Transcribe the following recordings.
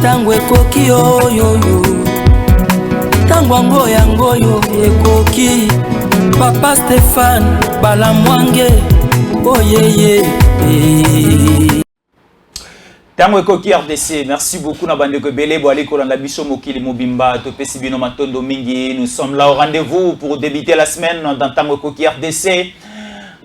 tango ekoki oyoyo tango yango yo ekoki Papa Stéphane Balamwange oyeye Tango ekoki RDC, merci beaucoup na bande ko belé bo ali kolanda biso mokili mobimba to pesi bino matondo mingi. Nous sommes là au rendez-vous pour débuter la semaine dans Tango ekoki RDC.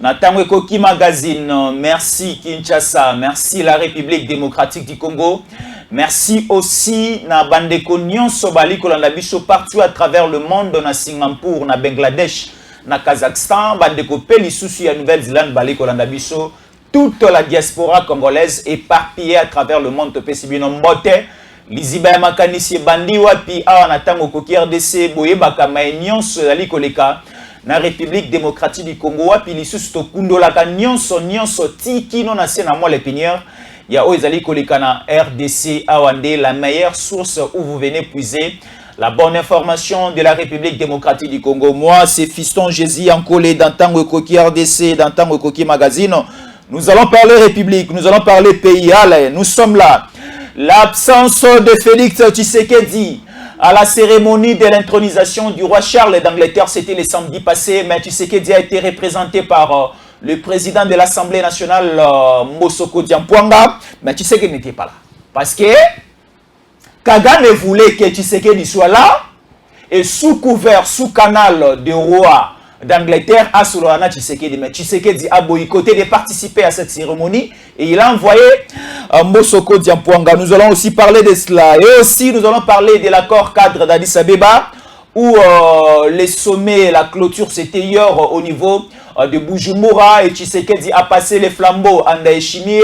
Na Tango ekoki magazine, merci Kinshasa, merci la République démocratique du Congo. Merci aussi na bande ko nyonso bali kolanda biso partout à travers le monde, na Singapour, na Bangladesh, na Kazakhstan, bande ko peli susu ya Nouvelle-Zélande bali kolanda biso. Toute la diaspora congolaise éparpillée à travers le monde pesibino mbote liziba makanisi bandi wapi awa na tango koki RDC boyebaka nyonso ali koleka na République démocratique du Congo wapi lisusu to kundolaka nyonso tiki no na sena moi l'épinière ya o ezali koleka na RDC awande la meilleure source où vous venez puiser la bonne information de la République démocratique du Congo. Moi c'est Fiston Jésus Ankole dans tango koki RDC dans tango koki magazine. Nous allons parler République, nous allons parler pays. Allez, nous sommes là. L'absence de Félix Tshisekedi à la cérémonie de l'intronisation du roi Charles d'Angleterre, c'était le samedi passé, mais Tshisekedi a été représenté par le président de l'Assemblée nationale, Mosoko Diampuanga, mais Tshisekedi n'était pas là. Parce que Kagame voulait que Tshisekedi soit là, et sous couvert, sous canal de roi d'Angleterre à Solana Tshisekedi. Mais Tshisekedi a boycotté de participer à cette cérémonie et il a envoyé Mosoko Diampuanga. Nous allons aussi parler de cela. Et aussi, nous allons parler de l'accord cadre d'Addis Abeba où les sommets, la clôture, c'était hier au niveau de Bujumbura et Tshisekedi a passé les flambeaux à Ndayishimiye,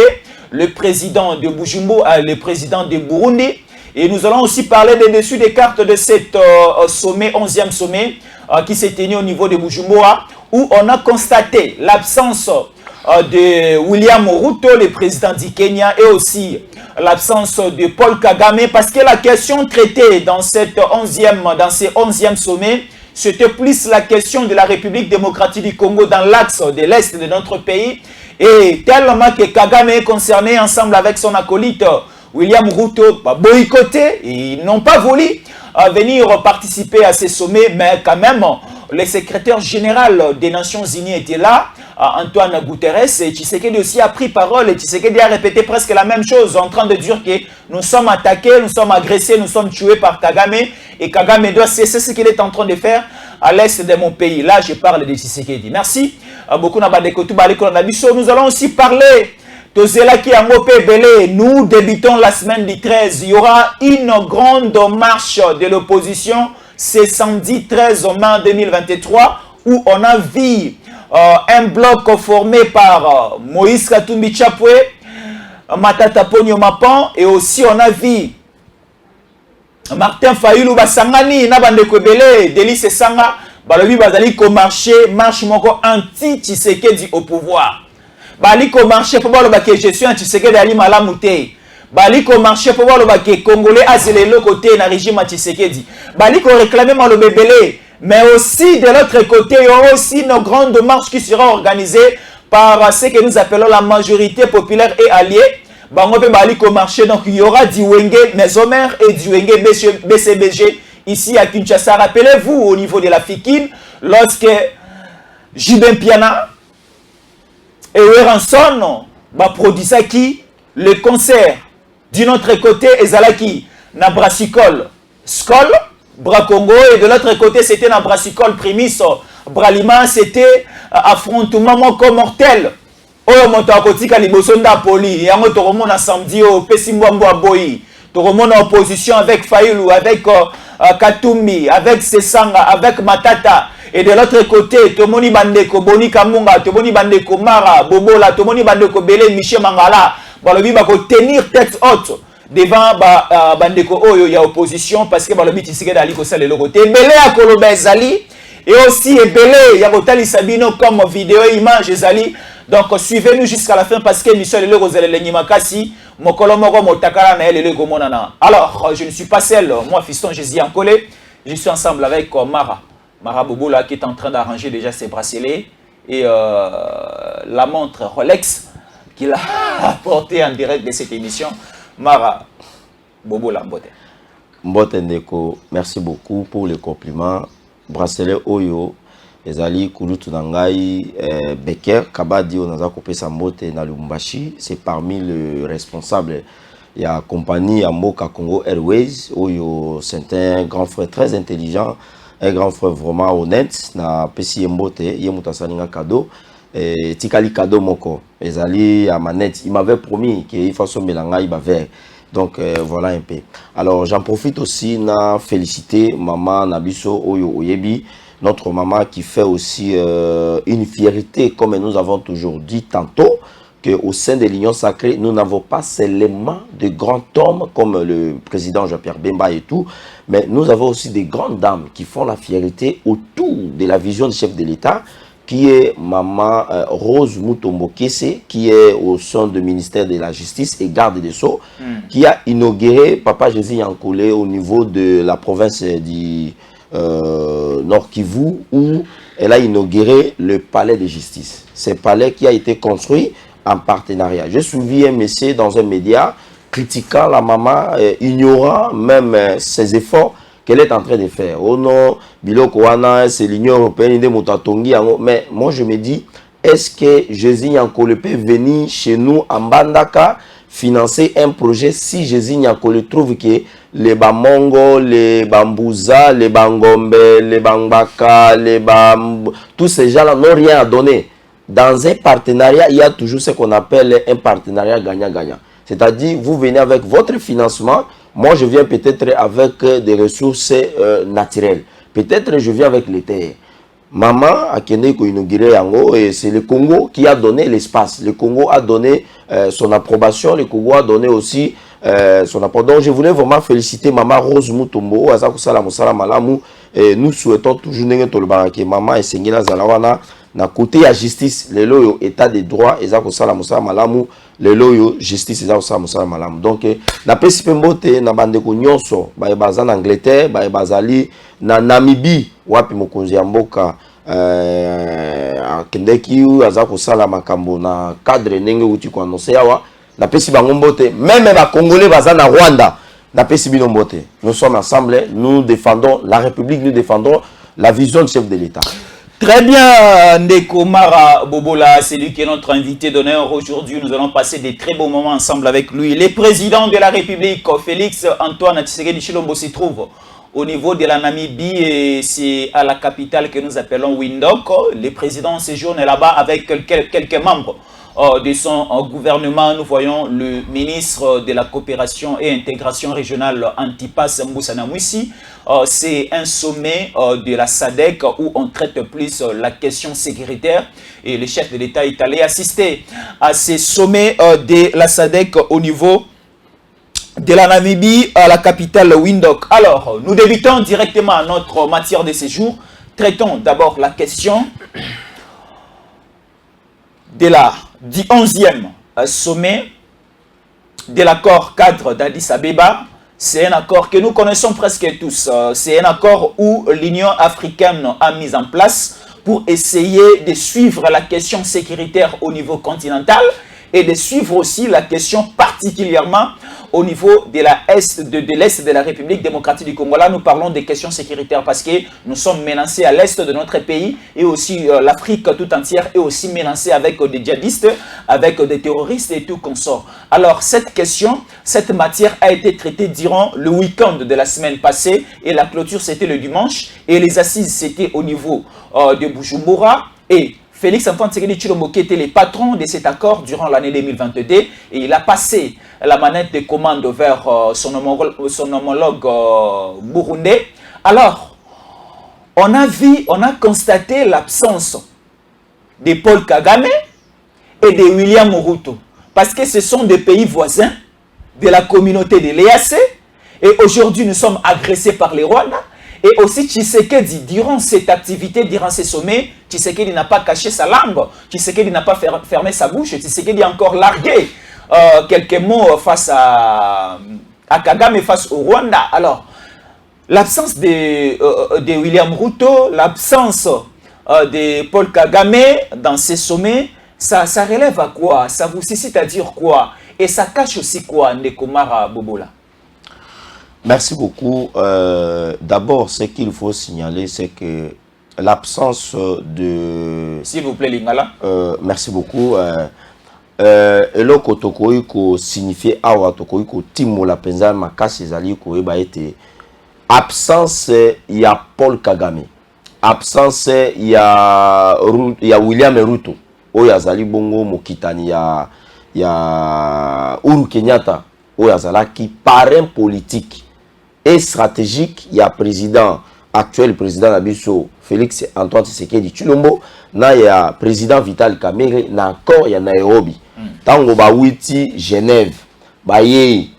le président de Bujumbura, le président de Burundi. Et nous allons aussi parler des dessus des cartes de cet sommet, 11e sommet, qui s'est tenu au niveau de Bujumbura, où on a constaté l'absence de William Ruto, le président du Kenya, et aussi l'absence de Paul Kagame, parce que la question traitée dans ces 11e sommets, c'était plus la question de la République démocratique du Congo dans l'axe de l'Est de notre pays, et tellement que Kagame est concerné ensemble avec son acolyte William Ruto, boycotté, ils n'ont pas voulu venir participer à ces sommets, mais quand même, le secrétaire général des Nations Unies était là, Antoine Guterres, et Tshisekedi aussi a pris parole, et Tshisekedi a répété presque la même chose, en train de dire que nous sommes attaqués, nous sommes agressés, nous sommes tués par Kagame, et Kagame doit cesser ce qu'il est en train de faire à l'est de mon pays. Là, je parle de Tshisekedi. Merci beaucoup. Nous allons aussi parler nous débutons la semaine du 13. Il y aura une grande marche de l'opposition. C'est samedi 13 mai 2023 où on a vu un bloc formé par Moïse Katumbi Chapwe, Matata Ponyo Mapan et aussi on a vu Martin Fayulu Basangani, Nabande Kwebele, Délice Sanga, Balobi Bazali ko marché, marche moko anti-Tshisekedi au pouvoir. Baliko marché pour voir le baquet, je suis un Tshisekedi Ali Malamouté. Baliko marché pour voir le baquet, Congolais azélé le côté na régime Tshisekedi. Baliko réclamer le bébélé. Mais aussi de l'autre côté, il y aura aussi une grande marche qui sera organisée par ce que nous appelons la majorité populaire et alliée. Bangope Baliko marché, donc il y aura du Wenge Mesomer et du Wenge BCBG ici à Kinshasa. Rappelez-vous au niveau de la FIKIN, lorsque Jibin Piana et Weranson produisait qui le concert d'un autre côté Ezalaki na Brassicole Skol Bracongo et de l'autre côté c'était na Brassicole Primis Bralima, c'était affrontement mortel. Oyo moto akotika liboso nda poli yango tokomona samedi o Pesimwambo Aboyi tokomona opposition avec Fayulu, avec Katumbi, avec Sesanga, avec Matata. Et de l'autre côté, Tomoni Bandeko, Boni Kamunga, Tomoni Bandeko Mara, Bobola, Tomoni Bandeko Bele, Michel Mangala, Balobi Bako tenir tête haute devant Bandeko Oyo, il y a opposition parce que Balobi Tshisekedi Ali Kosal le côté. Belé à Koloba Zali et aussi Belé, Yagotali Sabino comme vidéo, image Zali. Donc suivez-nous jusqu'à la fin parce que Michel Le Rosel Lenyimakasi, Mokolomoro Motakara na Le Gomonana. Alors, je ne suis pas seul, moi Fiston Jésus Ankole, je suis ensemble avec Mara Bobola qui est en train d'arranger déjà ses bracelets et la montre Rolex qu'il a apportée en direct de cette émission. Mara, Bobola Mbote. Mbote Ndeko, merci beaucoup pour les compliments. Bracelet Oyo, Ezali Kulutu Nangai, Becker, Kabadi, Onaza Kopesa Mbote na Lubumbashi, c'est parmi les responsables. Il y a la compagnie Amoka Congo Airways, Oyo, c'est un grand frère très intelligent, un grand frère vraiment honnête, na Pesi Mbote, Yemuta Salinga Kado, et Tikali Kado Moko, Ezali à Manette, il m'avait promis qu'il faut son Melanga, il m'avait. Donc voilà un peu. Alors j'en profite aussi na féliciter maman Nabiso Oyo Oyebi, notre maman qui fait aussi une fierté comme nous avons toujours dit tantôt qu'au sein de l'Union sacrée nous n'avons pas seulement de grands hommes comme le président Jean-Pierre Bemba et tout, mais nous avons aussi des grandes dames qui font la fierté autour de la vision du chef de l'État, qui est maman Rose Mutombo Kese, qui est au sein du ministère de la Justice et garde des Sceaux, qui a inauguré Papa Jésus Yankoulé au niveau de la province du Nord Kivu, où elle a inauguré le palais de justice. Ce palais qui a été construit en partenariat. J'ai suivi un monsieur dans un média critiquant la maman, ignorant même ses efforts qu'elle est en train de faire. Oh non, Biloko Wana, c'est l'Union européenne, mais moi je me dis, est-ce que Jésus Nyankole peut venir chez nous en Bandaka financer un projet si Jésus Nyankole trouve que les Bamongo, les Bambouza, les Bangombe, les Bangbaka, tous ces gens-là n'ont rien à donner. Dans un partenariat, il y a toujours ce qu'on appelle un partenariat gagnant-gagnant. C'est-à-dire, vous venez avec votre financement. Moi, je viens peut-être avec des ressources naturelles. Peut-être je viens avec les terres. Maman a inauguré Yango et c'est le Congo qui a donné l'espace. Le Congo a donné son approbation. Le Congo a donné aussi son approbation. Donc, je voulais vraiment féliciter Maman Rose Mutombo. Nous souhaitons toujours que Maman et Sengela Zalawana na côté la justice, le loyo état de droit, et ça malamu, le loyo justice, et ça malamu. Donc, na pesipe mbote, na bandeko nyonso, ba bazan Angleterre, ba bazali, na Namibie, wapi mokonzi ya mboka, kendeki yu, azako sala makambo, na cadre nenge uti kwa noseawa, na pesipe mbote, même ba Congolais bazan na Rwanda, na pesipe mbote. Nous sommes ensemble, nous défendons la République, nous défendons la vision du chef de l'État. Très bien, Ndeko Mara Bobola, c'est lui qui est notre invité d'honneur aujourd'hui. Nous allons passer des très beaux moments ensemble avec lui. Le président de la République, Félix Antoine Tshisekedi Tshilombo, se trouve au niveau de la Namibie et c'est à la capitale que nous appelons Windhoek. Le président séjourne là-bas avec quelques membres de son gouvernement. Nous voyons le ministre de la coopération et intégration régionale Antipas Mboussana Mouissi. C'est un sommet de la SADC où on traite plus la question sécuritaire et le chef de l'État est allé assister à ces sommets de la SADC au niveau de la Namibie à la capitale Windhoek. Alors, nous débutons directement notre matière de séjour. Traitons d'abord la question du 11e sommet de l'accord cadre d'Addis Abeba. C'est un accord que nous connaissons presque tous. C'est un accord où l'Union africaine a mis en place pour essayer de suivre la question sécuritaire au niveau continental et de suivre aussi la question particulièrement au niveau de l'Est de la République démocratique du Congo. Là, nous parlons des questions sécuritaires parce que nous sommes menacés à l'Est de notre pays et aussi l'Afrique tout entière est aussi menacée avec des djihadistes, avec des terroristes et tout consort. Alors, cette question, cette matière a été traitée durant le week-end de la semaine passée et la clôture, c'était le dimanche et les assises, c'était au niveau de Bujumbura et Félix Antoine Tshisekedi Tshilombo qui était le patron de cet accord durant l'année 2022 et il a passé la manette de commande vers son homologue burundais. Alors, on a constaté l'absence de Paul Kagame et de William Ruto parce que ce sont des pays voisins de la communauté de l'EAC et aujourd'hui nous sommes agressés par les Rwandais. Et aussi Tshisekedi, durant cette activité, durant ces sommets, Tshisekedi n'a pas caché sa langue, Tshisekedi n'a pas fermé sa bouche, Tshisekedi a encore largué quelques mots face à Kagame, face au Rwanda. Alors, l'absence de William Ruto, l'absence de Paul Kagame dans ces sommets, ça relève à quoi? Ça vous suscite à dire quoi? Et ça cache aussi quoi, Ndeko Mara Bobola? Merci beaucoup. D'abord, ce qu'il faut signaler, c'est que l'absence de... S'il vous plaît, Lingala. Merci beaucoup. Eloko tokoiko signifie awa tokoiko timo la penza makasi ezali ko eba ete absence ya Paul Kagame, absence ya William Ruto oyo azali bongo mokitani ya Uhuru Kenyatta oyo azalaki parrain politique et stratégique ya président actuel président Nabiso Félix Antoine Tshisekedi Tshilombo na ya président Vital Kamerhe na accord ya Nairobi. Tango ba witi Genève baye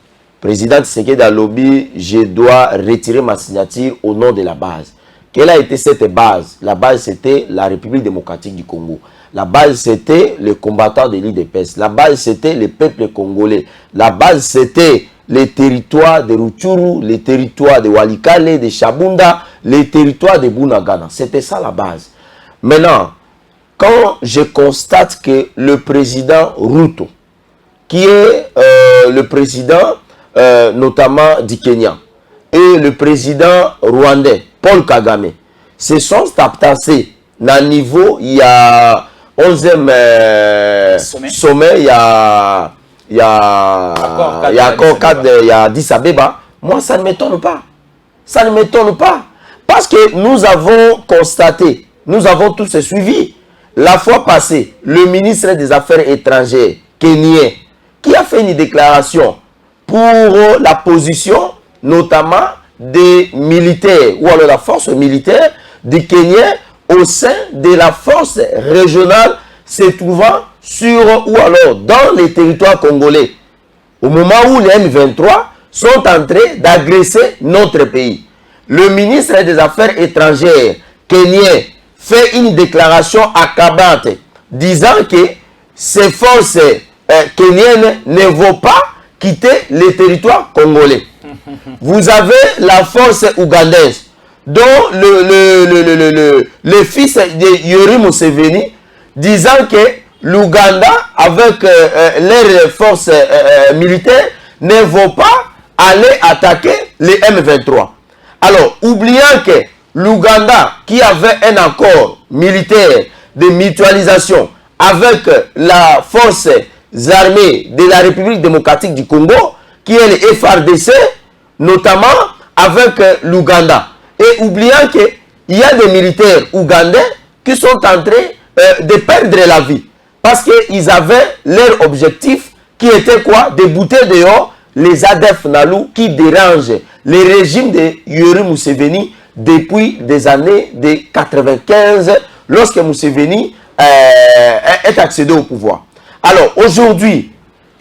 président Tshisekedi a lobby, je dois retirer ma signature au nom de la base. Quelle a été cette base? La base c'était la République démocratique du Congo. La base c'était les combattants de l'IDPS. La base c'était le peuple congolais. La base c'était les territoires de Rutshuru, les territoires de Walikale, de Shabunda, les territoires de Bunagana. C'était ça la base. Maintenant, quand je constate que le président Ruto, qui est le président notamment du Kenya, et le président rwandais, Paul Kagame, se sont tassés à niveau, il y a 11e sommet, il y a accord cadre, il y a Addis Abeba. Moi, ça ne m'étonne pas. Ça ne m'étonne pas. Parce que nous avons constaté, nous avons tous suivi. La fois passée, le ministre des Affaires étrangères kenyan, qui a fait une déclaration pour la position, notamment des militaires, ou alors la force militaire du Kenya au sein de la force régionale se trouvant sur ou alors dans les territoires congolais. Au moment où les M23 sont en train d'agresser notre pays. Le ministre des Affaires étrangères kenyan fait une déclaration accablante disant que ces forces kenyennes ne vont pas quitter les territoires congolais. Vous avez la force ougandaise dont le fils de Yoweri Museveni disant que l'Ouganda avec leurs forces militaires ne vont pas aller attaquer les M23. Alors, oubliant que l'Ouganda, qui avait un accord militaire de mutualisation avec la force armée de la République démocratique du Congo, qui est le FARDC, notamment avec l'Ouganda. Et oubliant qu'il y a des militaires ougandais qui sont en train de perdre la vie. Parce qu'ils avaient leur objectif qui était quoi? De bouter dehors les ADF Nalu qui dérangent le régime de Yoweri Museveni depuis des années de 95, lorsque Museveni est accédé au pouvoir. Alors aujourd'hui,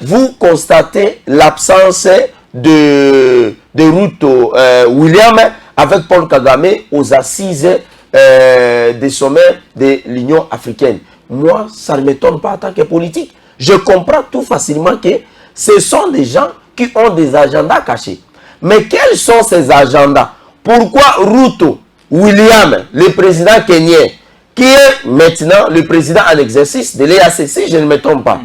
vous constatez l'absence de Ruto William avec Paul Kagame aux assises des sommets de l'Union africaine. Moi, ça ne m'étonne pas en tant que politique. Je comprends tout facilement que ce sont des gens qui ont des agendas cachés. Mais quels sont ces agendas? Pourquoi Ruto William, le président kenyan, qui est maintenant le président en exercice de l'EAC, si je ne me trompe pas,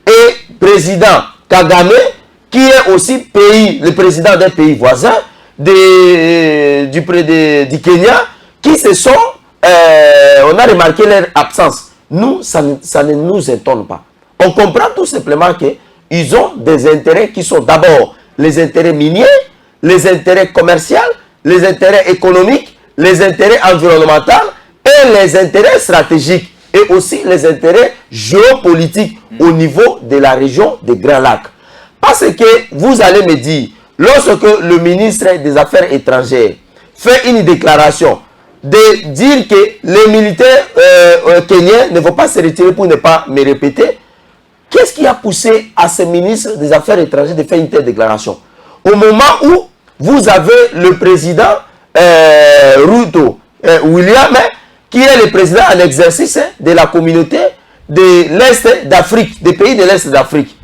et président Kagame, qui est aussi le président d'un pays voisin du Kenya, qui se sont, on a remarqué leur absence. Nous, ça ne nous étonne pas. On comprend tout simplement qu'ils ont des intérêts qui sont d'abord les intérêts miniers, les intérêts commerciaux, les intérêts économiques, les intérêts environnementaux et les intérêts stratégiques et aussi les intérêts géopolitiques au niveau de la région des Grands Lacs. Parce que vous allez me dire, lorsque le ministre des Affaires étrangères fait une déclaration de dire que les militaires kenyans ne vont pas se retirer pour ne pas me répéter, qu'est-ce qui a poussé à ce ministre des Affaires étrangères de faire une telle déclaration? Au moment où vous avez le président Ruto William, qui est le président en exercice de la communauté de l'Est d'Afrique, des pays de l'Est d'Afrique,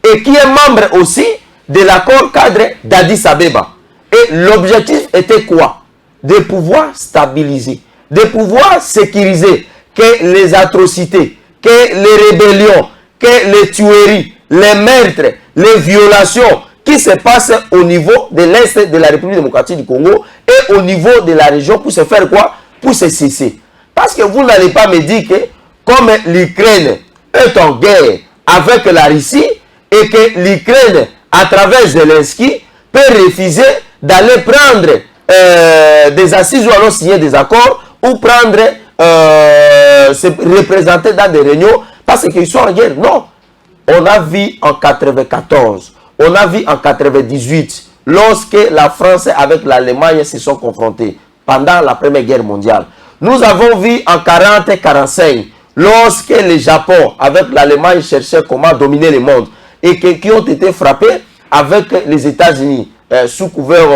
et qui est membre aussi de l'accord cadre d'Addis Abeba. Et l'objectif était quoi? De pouvoir stabiliser, de pouvoir sécuriser que les atrocités, que les rébellions, que les tueries, les meurtres, les violations qui se passe au niveau de l'Est de la République démocratique du Congo et au niveau de la région pour se faire quoi? Pour se cesser. Parce que vous n'allez pas me dire que comme l'Ukraine est en guerre avec la Russie et que l'Ukraine, à travers Zelensky, peut refuser d'aller prendre des assises ou alors signer des accords ou prendre, se représenter dans des réunions parce qu'ils sont en guerre. Non. On a vu en 94, on a vu en 98, lorsque la France avec l'Allemagne se sont confrontés pendant la Première Guerre mondiale. Nous avons vu en 40-45, lorsque le Japon avec l'Allemagne cherchaient comment dominer le monde et qui ont été frappés avec les États-Unis sous couvert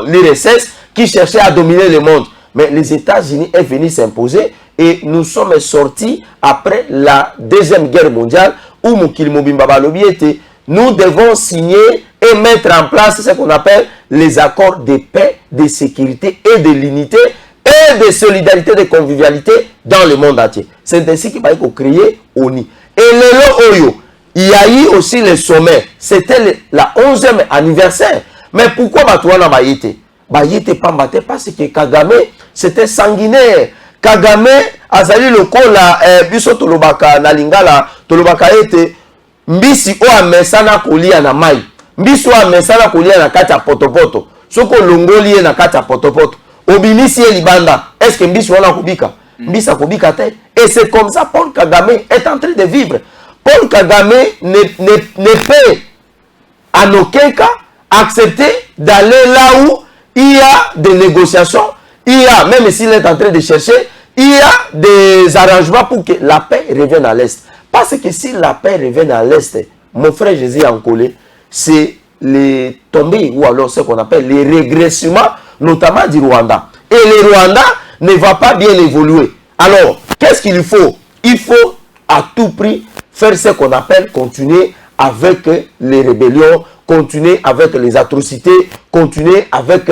l'URSS qui cherchait à dominer le monde. Mais les États-Unis sont venus s'imposer et nous sommes sortis après la Deuxième Guerre mondiale où Mokili Mobimba Balobi était. Nous devons signer et mettre en place ce qu'on appelle les accords de paix, de sécurité et de l'unité et de solidarité, de convivialité dans le monde entier. C'est ainsi qu'il va être créé ONU. Et le Oyo, il y a eu aussi le sommet. C'était la 11e anniversaire. Mais pourquoi Batouana Bayete? Bayete pas maté parce que Kagame, c'était sanguinaire. Kagame, azali lokola biso tolobaka na lingala, tolobaka ete mbisi o amesana kolia na mai. Mbisi o amesana kolia na kati ya potopoto. Soko longoli na kati ya potopoto. Obimisi e libanda. Est-ce que mbisi wana kubika? Mbisi akubika te. Et c'est comme ça Paul Kagame est en train de vivre. Paul Kagame ne peut en aucun cas accepter d'aller là où il y a des négociations, il y a, même s'il est en train de chercher, il y a des arrangements pour que la paix revienne à l'Est. Parce que si la paix revient à l'Est, mon frère Jésus Ankolé, c'est les tombées ou alors ce qu'on appelle les régressements, notamment du Rwanda. Et le Rwanda ne va pas bien évoluer. Alors, qu'est-ce qu'il faut? Il faut à tout prix faire ce qu'on appelle continuer avec les rébellions, continuer avec les atrocités, continuer avec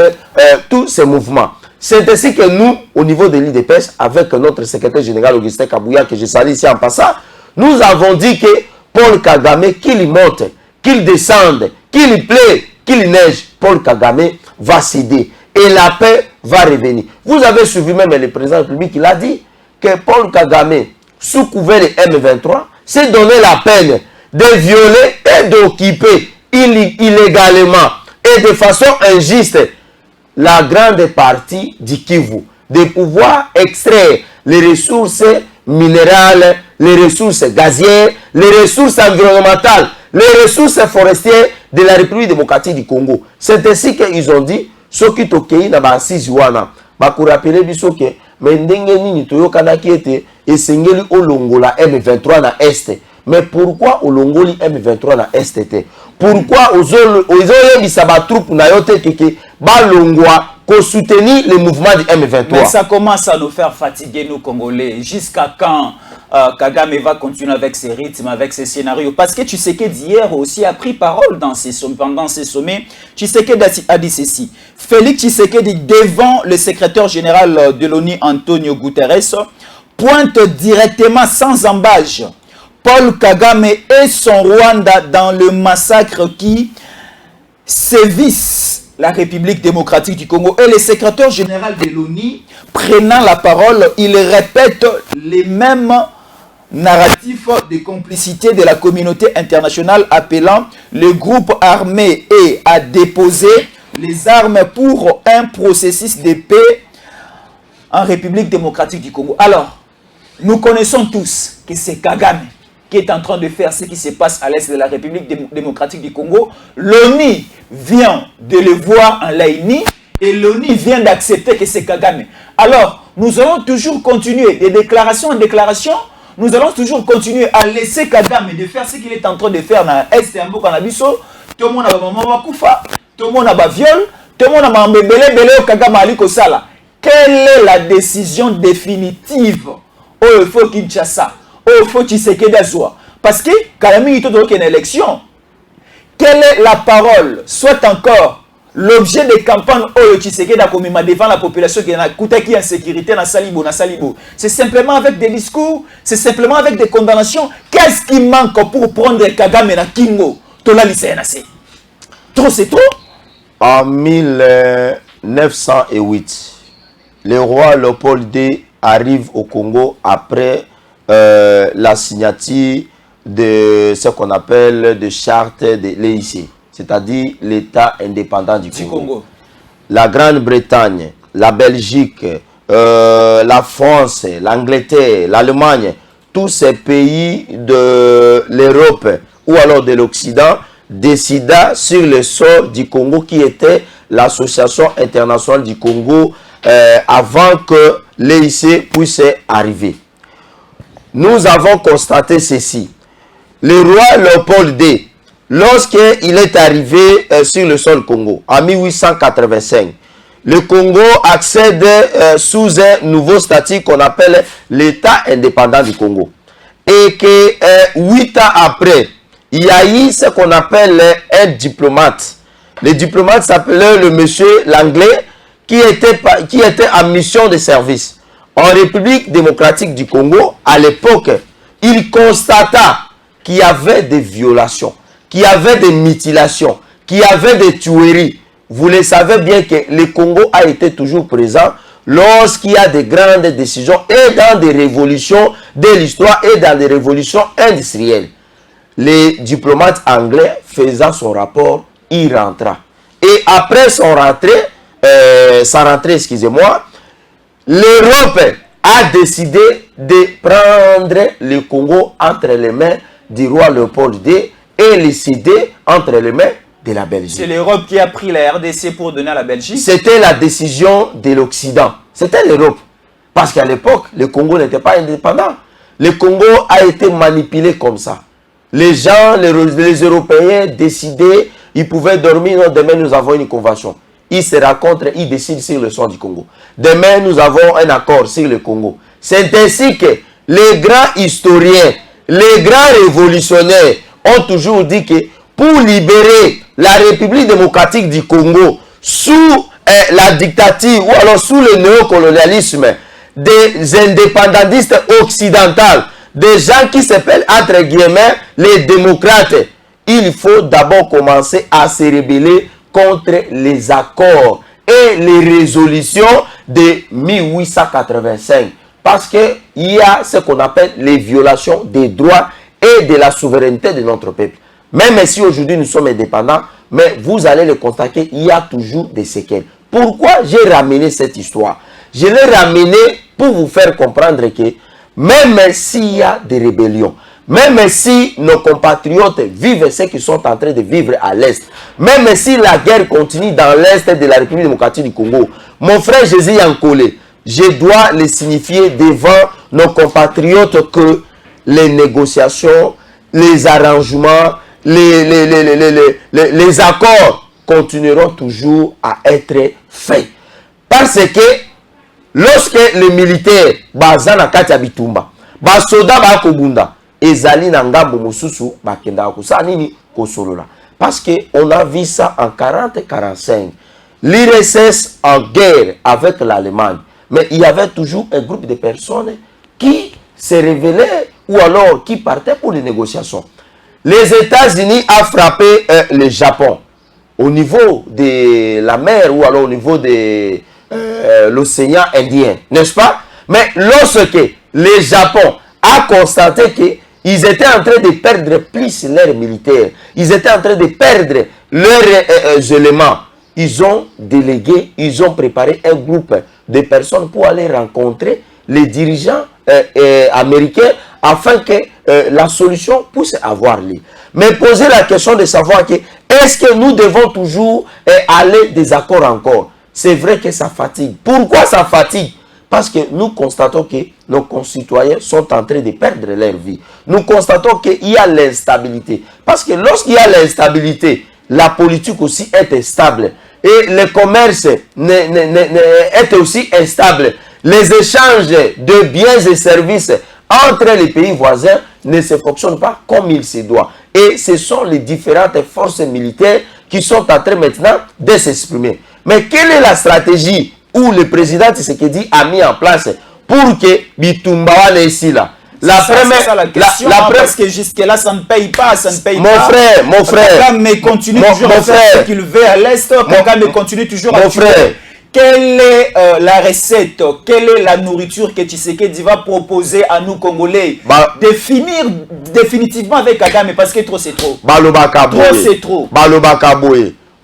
tous ces mouvements. C'est ainsi que nous, au niveau de l'IDPS, avec notre secrétaire général Augustin Kabouya, que je salue ici en passant, nous avons dit que Paul Kagame, qu'il monte, qu'il descende, qu'il plaît, qu'il neige, Paul Kagame va céder et la paix va revenir. Vous avez suivi même le président de la République, il a dit que Paul Kagame, sous couvert de M23, s'est donné la peine de violer et d'occuper illégalement et de façon injuste la grande partie du Kivu, de pouvoir extraire les ressources minérales, les ressources gazières, les ressources environnementales, les ressources forestières de la République démocratique du Congo. C'est ainsi qu'ils ont dit, ce qui est na basisi wana, ba ko rappeler biso ke mais ndenge nini toyokana ki ete esengeli olongola M23 na Est. Mais pourquoi olongoli M23 na Est? Pourquoi ozoyebisa ba troupe na yote keke balongwa ko soutenir le mouvement du M23? Mais ça commence à nous faire fatiguer nous Congolais. Jusqu'à quand Kagame va continuer avec ses rythmes, avec ses scénarios? Parce que Tshisekedi d'hier aussi a pris parole dans pendant ces sommets. Tshisekedi a dit ceci. Félix Tshisekedi devant le secrétaire général de l'ONU Antonio Guterres pointe directement sans embâche Paul Kagame et son Rwanda dans le massacre qui sévisse la République démocratique du Congo. Et le secrétaire général de l'ONU, prenant la parole, il répète les mêmes narratifs de complicité de la communauté internationale, appelant le groupe armé à déposer les armes pour un processus de paix en République démocratique du Congo. Alors, nous connaissons tous que c'est Kagame qui est en train de faire ce qui se passe à l'est de la République démocratique du Congo. L'ONU vient de le voir en Laini et l'ONU vient d'accepter que c'est Kagame. Alors, nous allons toujours continuer de déclaration en déclaration, nous allons toujours continuer à laisser Kagame de faire ce qu'il est en train de faire dans l'Est et en Bokanabiso. Tout le monde a maman Koufa, tout le monde a viol, tout le monde a mbébélé Kagame Ali Kosala. Quelle est la décision définitive au faut Kinshasa? Il faut Tshisekedi Azwa. Parce que, quand il y a une élection, quelle est la parole, soit encore l'objet de campagne où Tshisekedi a commis devant la population qui a coûté insécurité dans Salibo, c'est simplement avec des discours, c'est simplement avec des condamnations. Qu'est-ce qui manque pour prendre Kagame na Kingo? Trop, c'est trop. En 1908, le roi Léopold II arrive au Congo après la signature de ce qu'on appelle de charte de l'EIC, c'est-à-dire l'État indépendant du Congo. La Grande-Bretagne, la Belgique, la France, l'Angleterre, l'Allemagne, tous ces pays de l'Europe ou alors de l'Occident décida sur le sort du Congo qui était l'association internationale du Congo avant que l'EIC puisse arriver. Nous avons constaté ceci. Le roi Léopold II, lorsqu'il est arrivé sur le sol Congo en 1885, le Congo accède sous un nouveau statut qu'on appelle l'État indépendant du Congo. Et que 8 ans après, il y a eu ce qu'on appelle un diplomate. Le diplomate s'appelait le monsieur l'anglais qui était en mission de service. En République démocratique du Congo, à l'époque, il constata qu'il y avait des violations, qu'il y avait des mutilations, qu'il y avait des tueries. Vous le savez bien que le Congo a été toujours présent lorsqu'il y a des grandes décisions et dans des révolutions de l'histoire et dans des révolutions industrielles. Le diplomate anglais faisant son rapport, il rentra. Et après son rentrée, l'Europe a décidé de prendre le Congo entre les mains du roi Léopold II et le céder entre les mains de la Belgique. C'est l'Europe qui a pris la RDC pour donner à la Belgique. C'était la décision de l'Occident. C'était l'Europe. Parce qu'à l'époque, le Congo n'était pas indépendant. Le Congo a été manipulé comme ça. Les gens, les Européens décidaient, ils pouvaient dormir. Non, demain, nous avons une convention. Ils se rencontrent, ils décident sur le sort du Congo. Demain, nous avons un accord sur le Congo. C'est ainsi que les grands historiens, les grands révolutionnaires ont toujours dit que pour libérer la République démocratique du Congo sous la dictature ou alors sous le néocolonialisme des indépendantistes occidentaux, des gens qui s'appellent entre guillemets les démocrates, il faut d'abord commencer à se rebeller contre les accords et les résolutions de 1885. Parce qu'il y a ce qu'on appelle les violations des droits et de la souveraineté de notre peuple. Même si aujourd'hui nous sommes indépendants, mais vous allez le constater, il y a toujours des séquelles. Pourquoi j'ai ramené cette histoire? Je l'ai ramené pour vous faire comprendre que même s'il y a des rébellions, même si nos compatriotes vivent ce qu'ils sont en train de vivre à l'Est, même si la guerre continue dans l'Est de la République démocratique du Congo, mon frère Jésus Yankolé, je dois le signifier devant nos compatriotes que les négociations, les arrangements, les accords continueront toujours à être faits. Parce que lorsque les militaires bazana kati bitumba, basoda ba kobunda, ezali na ngambo mususu bakenda kusala nini kosolola. Parce que on a vu ça en 40-45. L'URSS en guerre avec l'Allemagne, mais il y avait toujours un groupe de personnes qui se révélaient ou alors qui partaient pour les négociations. Les États-Unis ont frappé le Japon au niveau de la mer ou alors au niveau de l'océan Indien, n'est-ce pas? Mais lorsque le Japon a constaté qu'ils étaient en train de perdre plus leurs militaires, ils étaient en train de perdre leurs éléments, ils ont délégué, ils ont préparé un groupe de personnes pour aller rencontrer les dirigeants américains afin que la solution puisse avoir lieu. Mais poser la question de savoir que est-ce que nous devons toujours aller des accords encore? C'est vrai que ça fatigue. Pourquoi ça fatigue? Parce que nous constatons que nos concitoyens sont en train de perdre leur vie. Nous constatons qu'il y a l'instabilité. Parce que lorsqu'il y a l'instabilité, la politique aussi est instable. Et le commerce est aussi instable. Les échanges de biens et services entre les pays voisins ne se fonctionnent pas comme il se doit. Et ce sont les différentes forces militaires qui sont en train maintenant de s'exprimer. Mais quelle est la stratégie où le président Tshisekedi a mis en place pour que Bitumba ici là? La première, c'est ça la question, parce que jusque-là, ça ne paye pas, ça ne paye pas. Mon frère. Kagame continue toujours à faire ce qu'il veut à l'Est. Kagame continue toujours à tuer. Quelle est la recette, quelle est la nourriture que Tshisekedi va proposer à nous Congolais de finir définitivement avec Kagame, parce que trop c'est trop. Trop c'est trop.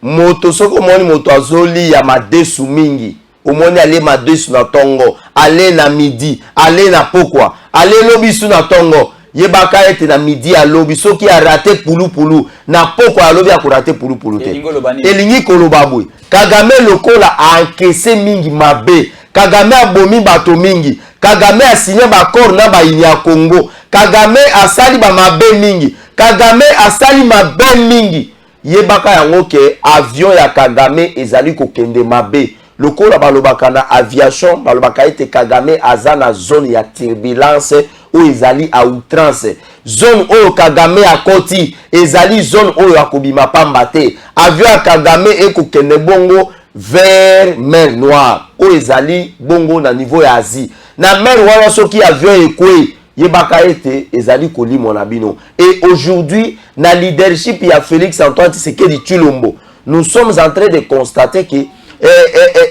Moto soko moni moto azoli ya madesu mingi. Omoni ale madesu na tongo, ale na midi, ale na pokwa, ale lobi su na tongo. Yebaka ete na midi a lobi soki a raté pulu na pokwa a lobi a kurate pulu te. Elingi kolobabwe. Kagame lokola a encaissé mingi mabe. Kagame a bomi bato mingi. Kagame a signé bakor na ba ya Congo. Kagame a sali ba mabe mingi. Kagame a sali mabe mingi. Yebaka yango ke avion ya Kagame ezali kokende mabe. Lokola balobaka na aviation, balobaka ete Kagame aza na zone ya turbulence ou ezali a outrance. Zone oyo Kagame akoti ezali zone oyo akobima pamba te. Avion ya Kagame ekokende bongo vers mer Noire oyo ezali bongo na niveau ya Asie. Na mer wana soki avion ekwe yebaka ete ezali kolimo na bino. Et aujourd'hui, na leadership ya Félix Antoine Tshisekedi Tshilombo, nous sommes en train de constater que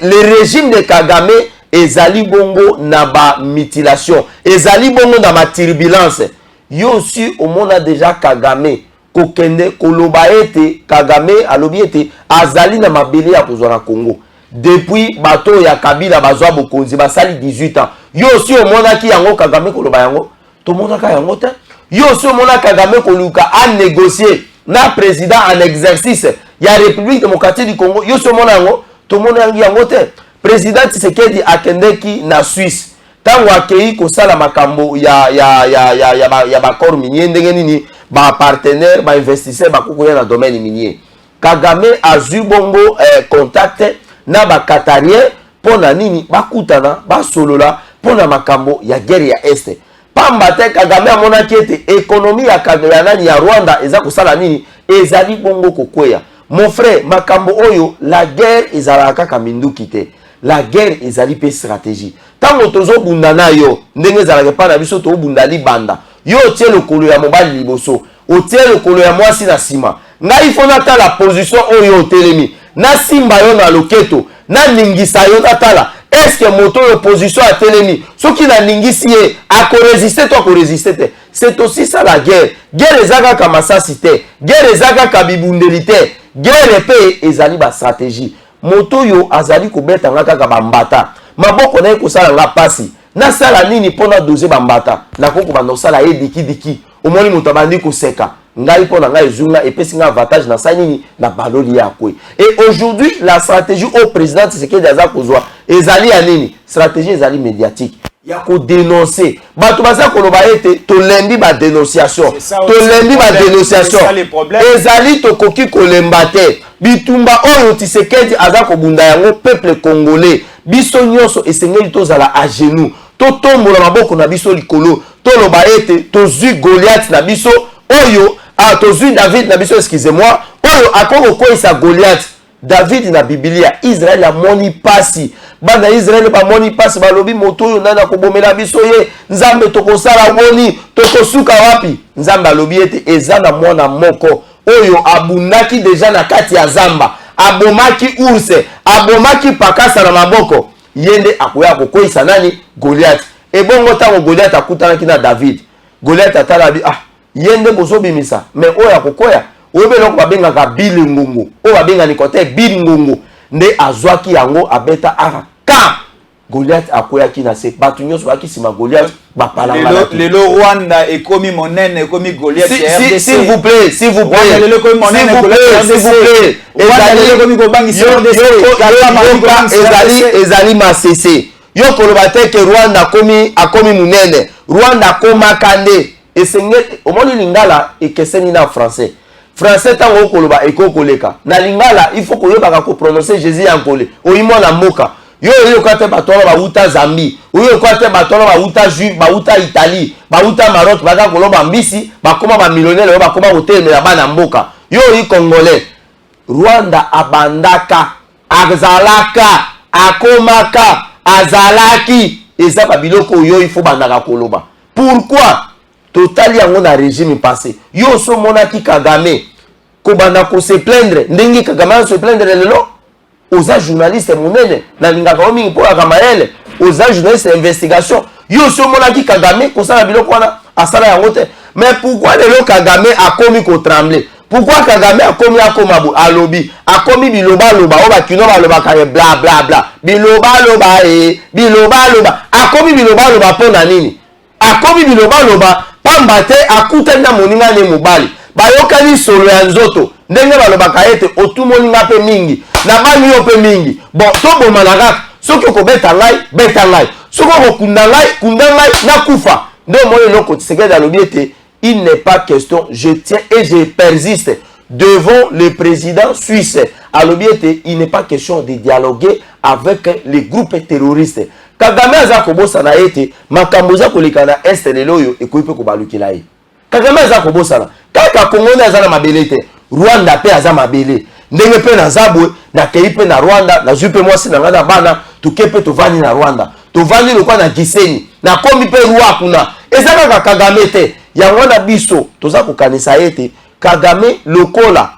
le régime de Kagame ezali bongo na ba mutilation, ezali bongo na ma turbulence. Yo aussi au monde a déjà Kagame kokende koloba ete Kagame alobi ete azali na mabele ya kozwa na Congo. Depuis bateau ya Kabila bazwa bokonzi basali 18 ans. Yo aussi au monde ki yango Kagame koloba yango. To monde ka yango te. Yo aussi au monde Kagame koluka a négocier na président en exercice ya République démocratique du Congo. Yo aussi au monde yango. To monde yango te. Président Tshisekedi akendeki na Suisse. Tango akei kosala makambo ya bakor minier ndenge nini ba partenaire ba investisseur bakokoya na domaine minier. Kagame azu bongo contact na ba Qatarien pona nini bakutana basolola pona makambo ya guerre ya Est. Pamba te Kagame amona kiete économie ya Kagame nani ya Rwanda eza kosala nini ezali bongo kokweya. Mon frère, makambo oyo la guerre ezalaka kaminduki te. La guerre ezali pe stratégie. Tango tozo bundana yo ndenge ezalaka pa na biso to bundali banda. Yo tie lokolo ya mobali liboso, o tie lokolo ya mwasi na sima. Ngai fona ta la position oyo telemi. Na simba yo na loketo, na ningisa yo natala. Est-ce que moto opposition a telemi? Soki na ningisi ye ako résister to ko résister te. C'est aussi ça la guerre. Guerre ezaka ka masasi te. Guerre ezaka ka bibundeli te. Guerre pe ezali ba stratégie. Moto yo azali ko beta ngaka ka bambata. Maboko na ko sala nga pasi. Na sala nini pona doze bambata. Na koko bando sala e diki. Omoni moto bandi ko seka. Ngai pona ngai zunga epesi nga avantage na sanini na baloli ya kwe. Et aujourd'hui la stratégie au président Tshisekedi aza kozwa ezali ya nini? Stratégie ezali médiatique. Ya ko dénoncer. Bato baza koloba ete to lendi ba dénonciation. To lendi ba dénonciation. Ezali to koki kolemba te. Bitumba oyo Tshisekedi aza ko bunda yango peuple congolais. Biso nyonso esengeli tozala à genoux. To tombola maboko na biso likolo. To loba ete to zui Goliath na biso oyo tozui David na biso excusez-moi oyo akoko koisa Goliath. David na Biblia Israël a moni pasi bana Israël ba moni pasi balobi moto oyo nana kobomela biso ye nzambe tokosala woni tokosuka wapi nzambe alobi ete eza na mwana moko oyo abunaki deja na kati ya zamba abomaki urse abomaki pakasa na maboko yende akoya kokoisa nani Goliath ebongo tango Goliath akutanaki na David Goliath atala bi yende bozo bimisa mais oyo akokoya oyebeloko babengaka bile ngungu oyo babengani kote bile ngungu nde azwaki yango abeta ka Goliath akoyaki na se bato nyonso bakisima Goliath bapalanga lelo Rwanda ekomi monene ekomi Goliath s'il vous plaît s'il vous plaît lelo ekomi monene s'il vous plaît ezali masese yo koloba te ke Rwanda akomi monene Rwanda akomaka nde esengeli omoni lingala ekeseni na français tango koloba ekokoleka na lingala il faut koyebaka ko prononcer Jésus yankole oyimo na mboka yo kwate batola ba uta Zambie yo kwate batola ba uta Juif ba uta Italie ba uta Maroc baka koloba mbisi bakoma ba millionnaire bakoma hotel bana mboka yo congolais Rwanda abandaka azalaka akomaka azalaki eza ba biloko yo il faut bandaka koloba Pourquoi total yango na régime passé yo so monaki Kagame kobanda ko se plaindre ndenge Kagame se plaindre lelo oza journaliste monene na lingaka omingi po akamayele oza journaliste d'investigation yo so monaki Kagame ko sala biloko wana asala yango te. Mais pourquoi lelo Kagame a commis ko trembler? Pourquoi Kagame a commis akomabu alobi akomi biloba loba o ba kino ba loba ka bla bla bla biloba loba akomi biloba loba pona nini akomi biloba loba pamba te akutani na moninga ne mobali bayokani solo ya nzoto ndenge balobaka ete otumoninga pe mingi na bani yo pe mingi bon to bomana kaka soki okobeta ngai soki okokunda ngai nakufa nde moyo eloko Tshisekedi alobi ete il n'est pas question, je tiens et je persiste devant le président suisse alobi ete il n'est pas question de dialoguer avec les groupes terroristes. Kagame aza kobosana ete makambo za koleka na est lelo yo ekoipe ko balukila ye. Kagame aza kobosana kaka Congo na aza na mabele te Rwanda pe aza mabele ndenge pe na zabwe na keipe na Rwanda na jupe mwasi na ngana bana tukepe tovani na Rwanda tovani lokwa na Gisenyi na komi pe roi kuna ezaka Kagame te yango na biso toza kokanisa ete Kagame lokola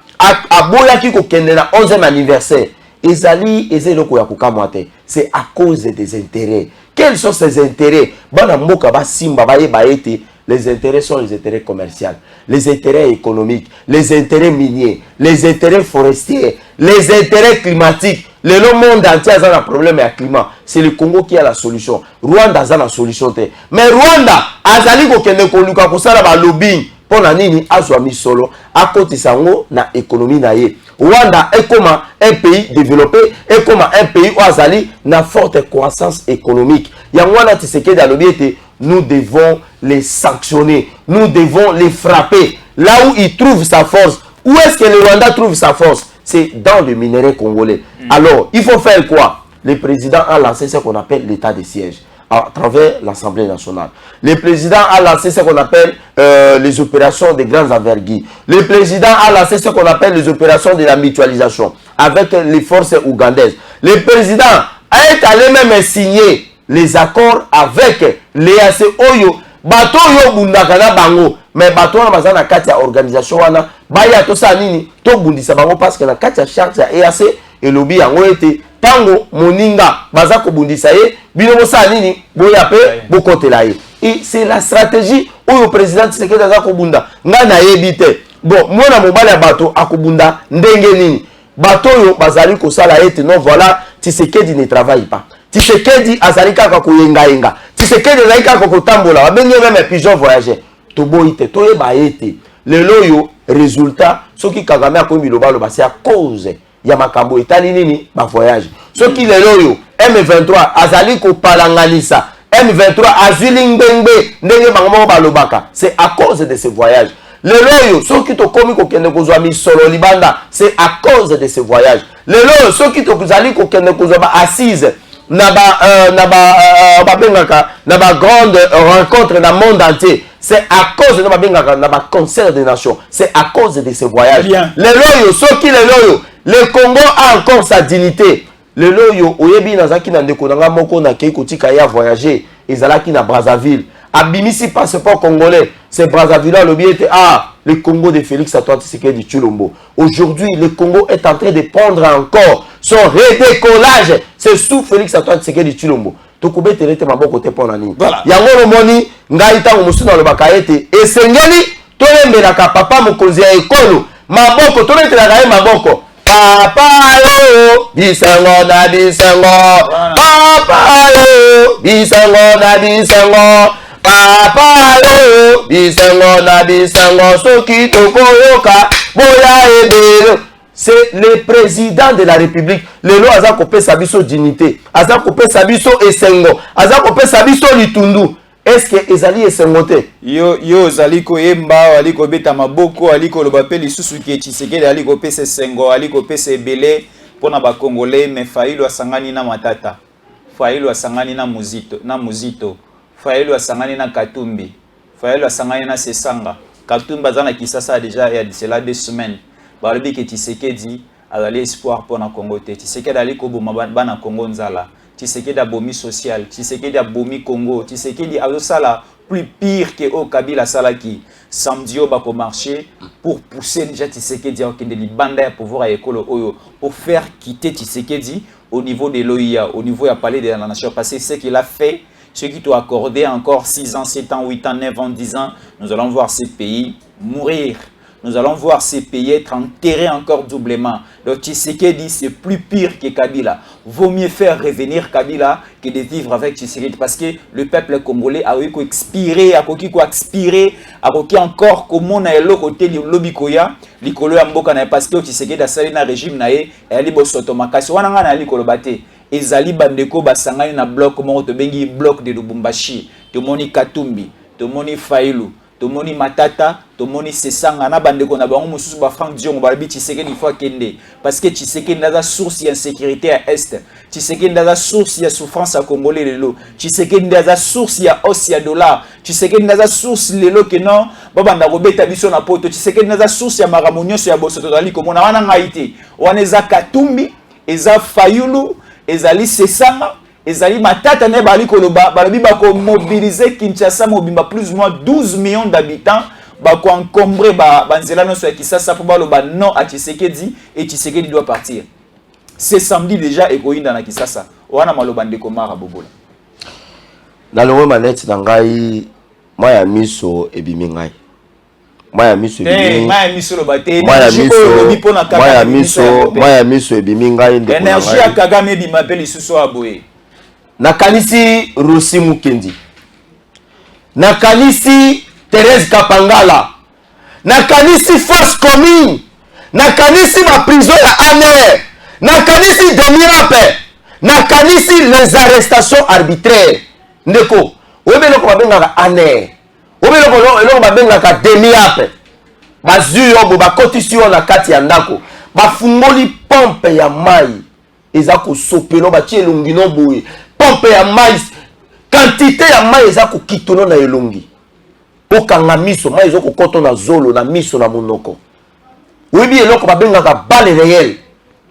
aboyaki kokende na 11e anniversaire ezali eloko ya kokamwa te. C'est à cause des intérêts. Quels sont ces intérêts? Bana mboka ba simba ba yeba ete les intérêts sont les intérêts commerciaux, les intérêts économiques, les intérêts miniers, les intérêts forestiers, les intérêts climatiques. Le monde entier a un problème avec le climat. C'est le Congo qui a la solution. Rwanda a la solution. Mais Rwanda azali ko kende ko luka ko sala ba lobbying pour na nini azwa mi solo à côté sango na économie na ye. Rwanda est comme un pays développé, est comme un pays où azali na forte croissance économique. Yangwana Tshisekedi alobi ete nous devons les sanctionner, nous devons les frapper là où ils trouvent sa force. Où est-ce que le Rwanda trouve sa force? C'est dans le minerai congolais. Alors, il faut faire quoi? Le président a lancé ce qu'on appelle l'état de siège à travers l'Assemblée nationale. Le président a lancé ce qu'on appelle les opérations de grandes envergures. Le président a lancé ce qu'on appelle les opérations de la mutualisation avec les forces ougandaises. Le président est allé même signer les accords avec l'EAC Oyo. Bato yo bundaka na bango. Mais bato wana baza na kati ya organisation wana baya to sa nini to bundisa bango parce que na kati ya charte ya EAC elobi yango ete tango moninga baza ko bundisa ye bino mo sa nini boya pe bokotela ye. Et c'est la stratégie où le président Tshisekedi aza ko bunda nga na yebite. Bon mwana mobali ya bato akobunda ndenge nini bato yo bazali ko sala ete non voilà Tshisekedi ne travaille pas. Tshisekedi azali kaka koyenga. Tshisekedi azali kaka kotambola babengi même pigeon voyager. Toboite toyeba ete lelo yo résultat soki Kagame akomi loba c'est à cause ya makambo etali nini ba voyage. Soki lelo yo M23 azali ko palanganisa M23 azili ngengbe ndenge bango balobaka c'est à cause de ce voyage. Lelo yo soki to komi ko kende kozwa misolo libanda c'est à cause de ce voyage. Lelo yo soki to kozali ko kende kozwa ba assise na ba grande rencontre dans le monde entier. C'est à cause de notre concert des nations. C'est à cause de ce voyage. Le loyo, soki le loyo, le Congo a encore sa dignité. Le loyo, oyebi nazaki na ndeko nanga moko na kei kotika ya voyager, ezalaki na Brazzaville. Abimisi passeport congolais, c'est Brazzaville l'obiete le Congo de Félix Antoine Tshisekedi Tshilombo. Aujourd'hui, le Congo est en train de prendre encore son redécollage. C'est sous Félix Antoine Tshisekedi Tshilombo. Tokube terete maboko te pona nini. Yango no moni ngai tango musuna lo bakaete esengeli tolembelaka papa mokonzi ya ekolo maboko toletelaka ye maboko. Papa yo bisengo na bisengo. Papa yo bisengo na bisengo. Papa yo bisengo na bisengo soki tokoyoka boya ebelo. C'est le président de la République. Le lo aza kopé sabiso dignité. Aza kopé sabiso esengo. Aza kopé sabiso litundu. Est-ce que ezali esengote? Yo zali ko yemba, ali ko beta maboko, ali ko lobape lisusu ki Tshisekedi ali ko pese sengo, ali ko pese belé pona ba congolais mais Fayulu asangani na matata. Fayulu asangani na muzito. Fayulu asangani na Katumbi. Fayulu asangani na Sesanga. Katumbi azana Kisasa déjà il y a cela 2 semaines. Balobi ke Tshisekedi azali espoir pour na Congo te. Tshisekedi ali ko boma bana Congo nzala. Tshisekedi abomi social, Tshisekedi abomi Congo, Tshisekedi a ça plus pire que au Kabila Salaki. Samedi au bako marché pour pousser déjà Tshisekedi à okende libanda pour pouvoir école oyo pour faire quitter Tshisekedi au niveau de l'OIA, au niveau du palais de la nation parce que ce qu'il a fait, ce qui doit accorder encore 6 ans, 7 ans, 8 ans, 9 ans, 10 ans, nous allons voir ces pays mourir. Nous allons voir ces pays être enterrés encore doublement. Donc Tshisekedi, c'est plus pire que Kabila. Vaut mieux faire revenir Kabila que de vivre avec Tshisekedi. Parce que le peuple congolais a eu qu'à expirer, a eu encore comme on a le côté de l'Obikoya, l'Ikolo Amboka na parce que Tshisekedi a sali na régime na ye, et ali bosotomakasi. Wana na l'Ikolo bate. Ezali bandeko basangani na bloc comme on te bengi bloc de Lubumbashi. Tomoni Katumbi, tomoni Fayulu. Tomoni Matata, tomoni Sesanga na bandeko na bango mususu ba Frank Dion ba bi Tshisekedi il faut kende parce que Tshisekedi ndaza source d'insécurité à est, Tshisekedi ndaza source ya souffrance à Congolais lelo, Tshisekedi ndaza source ya os ya dollar, Tshisekedi ndaza source lelo que non baba ndako beta biso na poto, Tshisekedi ndaza source ya maramonyo ya bosoto dali komona wana ngaite wana eza Katumbi eza Fayulu ezali Sesanga ezali Matata ne bali koloba balobi bako mobiliser Kinshasa mobimba plus ou moins 12 millions d'habitants bako encombrer banzela no so Kisasa pour baloba non à Tshisekedi et Tshisekedi doit partir. C'est samedi déjà et koinda na Kisasa. Wana maloba ndeko mara bobola. Na longo maneti na ngai maya miso ebimi ngai. Maya miso ebimi. Maya miso lo bate. Maya miso ebimi ngai ndeko. Énergie ya Kagame bi m'appelle isuso aboye. Nakanisi Rosi Mukendi, nakanisi Thérèse Kapangala, nakanisi Force Commune, nakanisi ma prison ya Aner, nakanisi Demirape, nakanisi les arrestations arbitraires. Ndeko, obeloko babengaka Aner, obeloko babengaka Demirape, bazuyo bo bakotisi yo na kati ya ndako, bafungoli pompe ya mai, eza ko sopelo batie elongi no boye. Pompe ya mais, quantité ya mais eza ko kitono na elongi. Okanga miso, mais eza ko koto na zolo, na miso na monoko. Oyebi eloko babengaka balle réelle.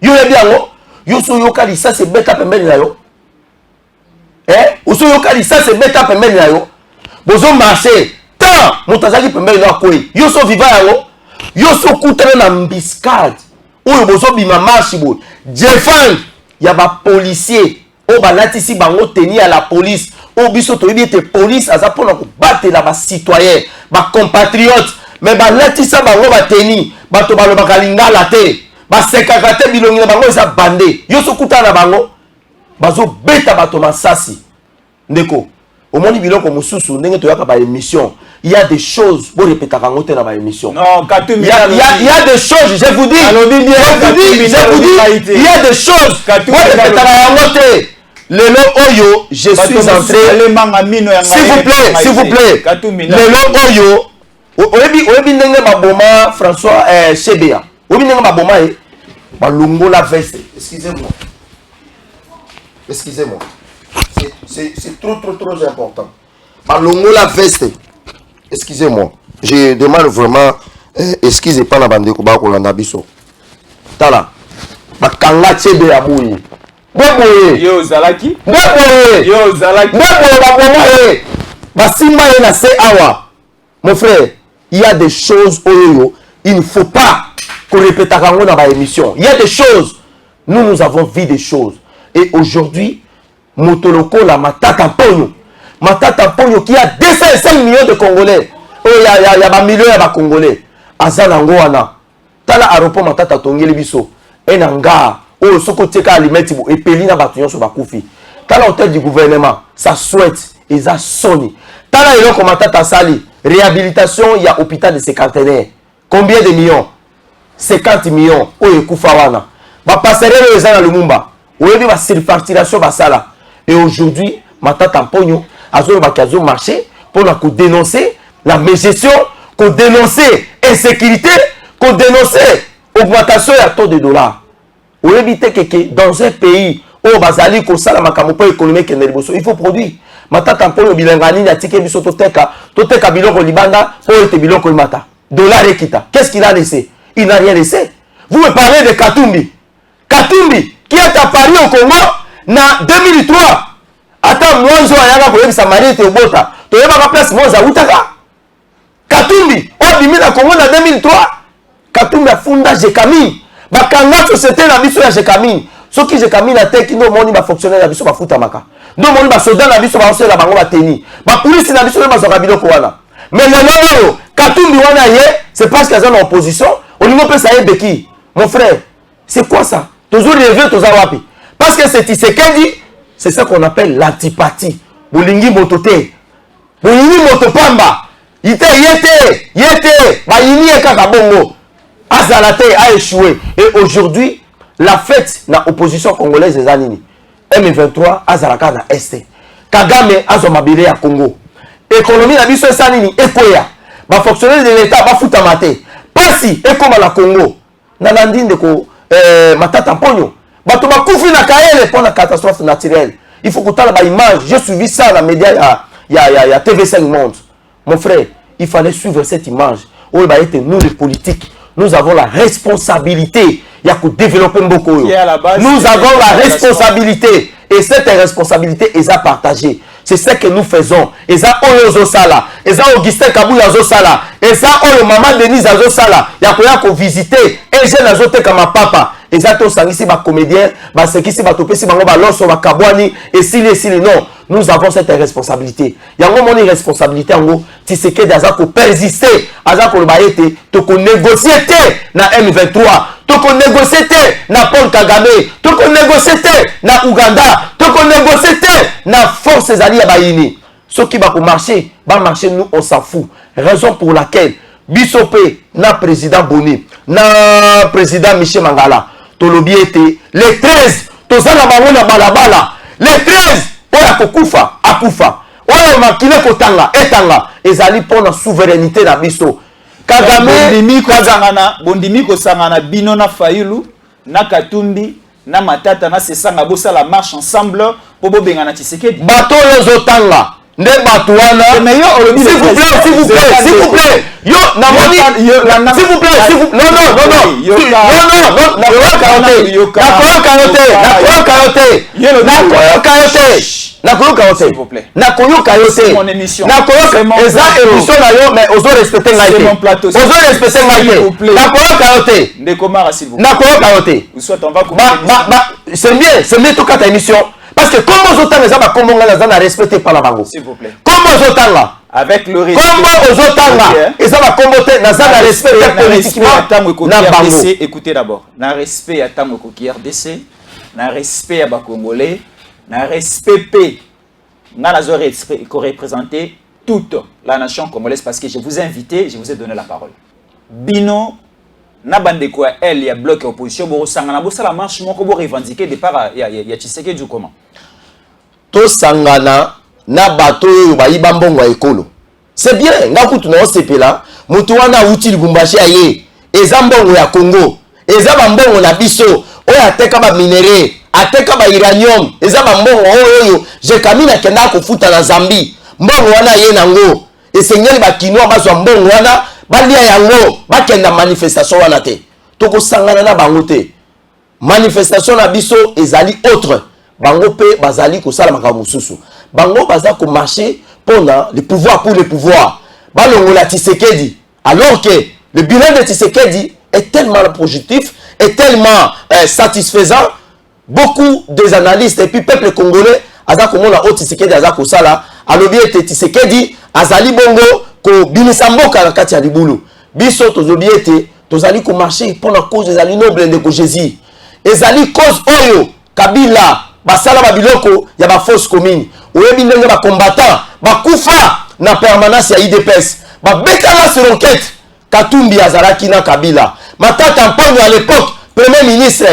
Yo yebi yango, yo so yoka lisa se beta pembeni na yo. Oso yoka lisa se beta pembeni na yo. Bozo marché, tant mutazaki pembeni na koi. Yo so viva yango, yo so kutana na mbiscade. Oyo bozo bima marche boy. Défendre ya ba policier. O balatisi bango teni à la police o biso to yebite police aza pona ko batela ba citoyen ba compatriotes mais balatisa bango ba teni bato balobaka lingala te ba sekaka te bilongi na bango eza bande yo so kutana bango bazo beta bato masasi ndeko omoni biloko mususu ndenge to yaka ba émission il y a des choses pour répéter quand on est dans ma émission. Non, il y a des choses, je vous dis. Il y a des choses pour répéter Lelo Oyo, je suis entré. S'il vous plaît. Lelo Oyo. Oyebi ndenge baboma François Chebea. Oyebi ndenge baboma balongo la veste. Excusez-moi. C'est trop important. Balongo la veste. Excusez-moi. Je demande vraiment excusez pas la bande ko ba ko landa biso. Tala. Bakanga Chebea boyi. Yo Zalaki. Yo Zalaki. Basimba na se awa. Mon frère, il y a des choses il ne faut pas qu'on répète dans la émission. Il y a des choses. Nous avons vu des choses. Et aujourd'hui, Motoloko la Matata Ponyo. Matata Ponyo qui a 205 millions de Congolais. Oh, il y a millions de Congolais. Azanango wana. Tala aéroport Matata Tongeli biso. Enanga. Oh, ce côté ka alimenti et pelina batuyon sur bakufi. Tala hôtel du gouvernement, ça souhaite et ça sonne. Tala elo comme Matata Sali, réhabilitation, il y a hôpital de cinquantenaire. Combien de millions? 50 millions. Oh, Koufawana. Ba passerelle les ans à Lumumba. Ou il y a surfacturation basala. Et aujourd'hui, Matata Ponyo a zo marché pour la dénoncer la mégestion, qu'on dénoncer insécurité, qu'on dénoncer augmentation à taux de dollars. Ou éviter que dans un pays où bazali ko sala makamopo économique il faut produire. Matata Ponyo bilangani na tike biso toteka biloko libanda pour être biloko mata. Dollar ekita. Qu'est-ce qu'il a laissé? Il n'a rien laissé. Vous me parlez de Katumbi. Katumbi qui est apparu au Congo na 2003 ata mwanzo ayaka koyebisa Marie Théobota toyebaka place mwanzo awutaka Katumbi obimi na Congo na 2003 Katumbi afunda Jekamine bakanga société na biso ya Jekamine soki Jekamine ateki ndo moni ba fonctionnaire na biso bafuta maka ndo moni ba soldat na biso baosela bango bateni ba police na biso bazaka biloko wana mais lelo Katumbi wana ye c'est parce qu'ils sont en opposition au niveau pesa yebeki mon frère c'est quoi ça toujours rêver toza wapi parce que c'est Tshisekedi c'est ça qu'on appelle l'antipathie bolingi motote bolingi motopamba yete ba yini kaka bongo azalate a échoué et aujourd'hui la fête na opposition congolaise des anini M23 azalaka na est Kagame azomabile ya Congo économie na biso esanini ekoya ba fonctionnaire de l'état ba futa mate pasi ekoma na Congo na landinde ko matata mponyo bato bakufi na kaele pour la catastrophe naturelle il faut que tu aies image j'ai suivi ça dans les médias ya TV5 Monde mon frère il fallait suivre cette image où bah était nous les politiques nous avons la responsabilité il y a que développer beaucoup nous avons la responsabilité et cette responsabilité est à partager c'est ce que nous faisons et ça Oyo Sala et ça Augustin Kabouya Sala et ça Oyo Maman Denise Sala il y a qu'on visiter et j'ai la zote comme papa et ça tous ici ba comédien ba ce qui si ba topé si bango ba loso ba kabwani et si non nous avons cette responsabilité il y a mon responsabilité en gros tu sais que d'aza ko persister aza ko ba été to ko négocier na M23 to ko négocier na Paul Kagame to ko négocier na Uganda to ko négocier na force ali ya bayini ceux qui va ko marcher nous on s'en fout raison pour laquelle Bissopé na président Boni na président Michel Mangala tolobi été les 13 tozala bango na balabala les 13 oya kokufa akufa oya makile kotanga etanga ezali pona souveraineté na biso Kagame bondimi ko sangana bino na Fayulu na Katumbi na Matata na sesanga bosa la marche ensemble po bobenga na Tshisekedi bato yozotanga nde bato wana s'il vous plaît yo na moni s'il vous plaît c'est mieux tout ta émission. Parce que comment autant les hommes comment on a respecté par la bango. S'il vous plaît. Comment autant là avec le respect. Comment autant là et ça va commenter dans un respect politiquement na bango. Écoutez d'abord. Na respect à Tamoko qui RDC, na respect à Bakongolais, na respect P. Na nazo représenter toute la nation congolaise parce que je vous ai invité, je vous ai donné la parole. Bino na bande ko elle ya bloc opposition bo sangana bo sala marche moko bo revendiquer départ ya Tshisekedi du comment to sangana na bato yo ba yiba mbongo ekolo c'est bien ngaku tuna osepela mutu wana uti Lubumbashi aye eza mbongo ya Congo eza ba mbongo na biso oyo ateka ba minere ateka ba uranium eza ba mbongo oyo Jekamine kenda ko futa na Zambie mbongo wana ye nango esengeli ba kinwa bazwa mbongo wana balia yango bakenda manifestation wana te toko sangana na bango te manifestation na biso ezali autre bango pe bazali ko sala makambo susu bango baza ko marcher pour le pouvoir balongola Tshisekedi alors que le bilan de Tshisekedi est tellement positif est tellement satisfaisant beaucoup des analystes et puis peuple congolais aza ko mona o Tshisekedi aza ko sala alobi ete Tshisekedi azali bongo ko binisa mboka na kati ya libulu biso tozobi ete tozali ko marcher pour la cause ezali noble de ko Jésus ezali cause oyo Kabila basala ba biloko ya ba fausse commune oyebi ndenge ba combattant bakufa na permanence ya IDPS ba betala sur enquête Katumbi azalaki na Kabila Matata Mponyo à l'époque premier ministre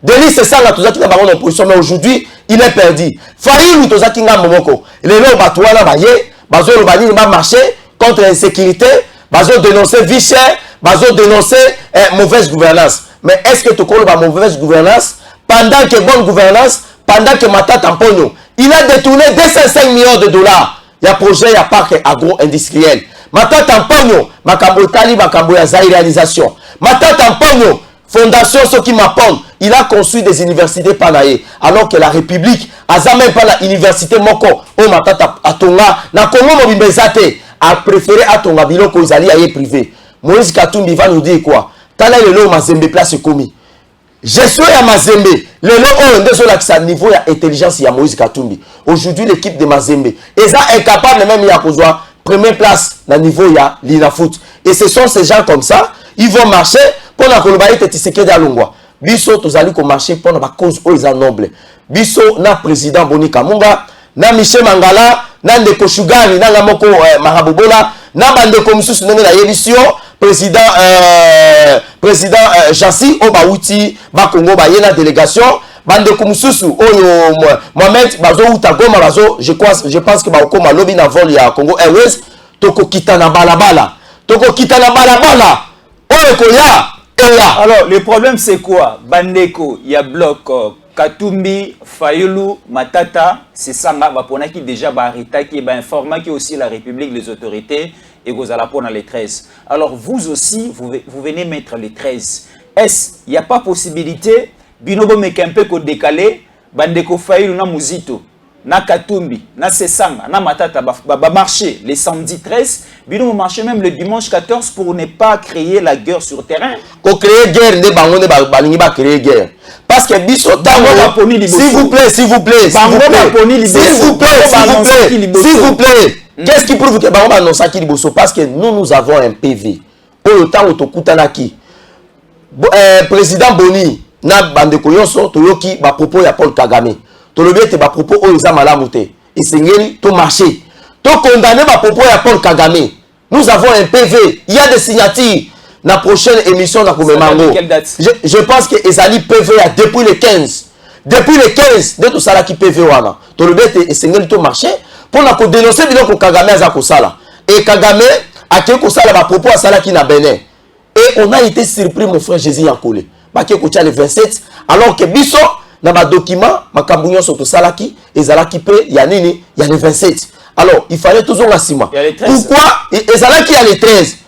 Denis Sesanga tozaki na bango na opposition mais aujourd'hui il est perdu Fayulu tozaki nga momoko lelo bato wana baye bazo ba nini ba marcher contre l'insécurité, bazo dénoncer vie chère, bazo dénoncer mauvaise gouvernance. Mais est-ce que tu connais la mauvaise gouvernance pendant que bonne gouvernance, pendant que Matata Mponyo, il a détourné 205 millions de dollars. Il y a projet, il y a parc agro-industriel. Matata Mponyo, makambo tali makambo ya réalisation. Matata Mponyo, fondation Soki Mapon, il a construit des universités panaye, alors que la République a même pas l'université moko au matata atonga na Congo mobimba ezate a préféré atonga biloko izali aye privé. Moïse Katumbi va nous dire quoi? Tala lelo Mazembe place commis. Gestion ya Mazembe, lelo on est sur l'accès niveau ya intelligence ya Moïse Katumbi. Aujourd'hui l'équipe de Mazembe est incapable même ya kozwa première place na niveau ya l'Inafoot. Et ce sont ces gens comme ça, ils vont marcher pour la Kolobaï Tshisekedi Alongwa. Biso tozali ko marcher pour la cause aux noble. Biso na président Boni Kamunga, na Michel Mangala, na Ndeko Shugani, na Ngamoko Marabobola, na Bandeko Misusu ndenge na yebisio, président Jassi Obauti, ba Congo ba yena délégation, Bandeko Misusu oyo Mohamed bazo utagoma bazo, je pense que ba okoma lobby na vol ya Congo Airways, toko kita na balabala. Toko kita na balabala. Oyo ko ya. Alors, le problème c'est quoi? Bandeko, il y a bloc Katumbi, Fayulu, Matata, c'est ça, qui déjà arrêté, qui est informé qui aussi la République, les autorités, et vous allez pour les 13. Alors, vous aussi, vous venez mettre les 13. Est-ce qu'il n'y a pas possibilité, Binobo Mekempe ko décalé, Bandeko Fayulu na Muzito, na Katumbi, na Sesanga, na Matata, marcher les samedi 13, Binobo marcher même le dimanche 14 pour ne pas créer la guerre sur terrain. Ko créer guerre, ne bango ne balingi ba créer guerre. Parce que biso tango, s'il vous plaît, s'il vous plaît, s'il vous plaît, qu'est-ce qui prouve que bango annonce qui liboso? Parce que nous avons un PV. Au temps où tokutanaki, président Boni na bandeko yonso toyoki ba propos ya Paul Kagame. Tolobete ba propos oyo za malamu te. Esengeli to marcher. To condamner ba propos ya Paul Kagame. Nous avons un PV, il y a des signatures. La prochaine émission na Komemango. Je pense que ezali PV a depuis le 15. Depuis le 15 de tout ça là qui PV wana. Tolobete esengeli to marcher pour na ko dénoncer biloko Kagame za ko sala. Et Kagame a ke ko sala ba propos à sala ki na Bénin. Et on a été surpris mon frère Jésus Yankole. Ba ke ko tia le 27 alors que biso na ba document makambunyo soto salaki ezalaki pe ya nini ya le 27. Alors il fallait toujours la sima. Pourquoi ezalaki ya le 13?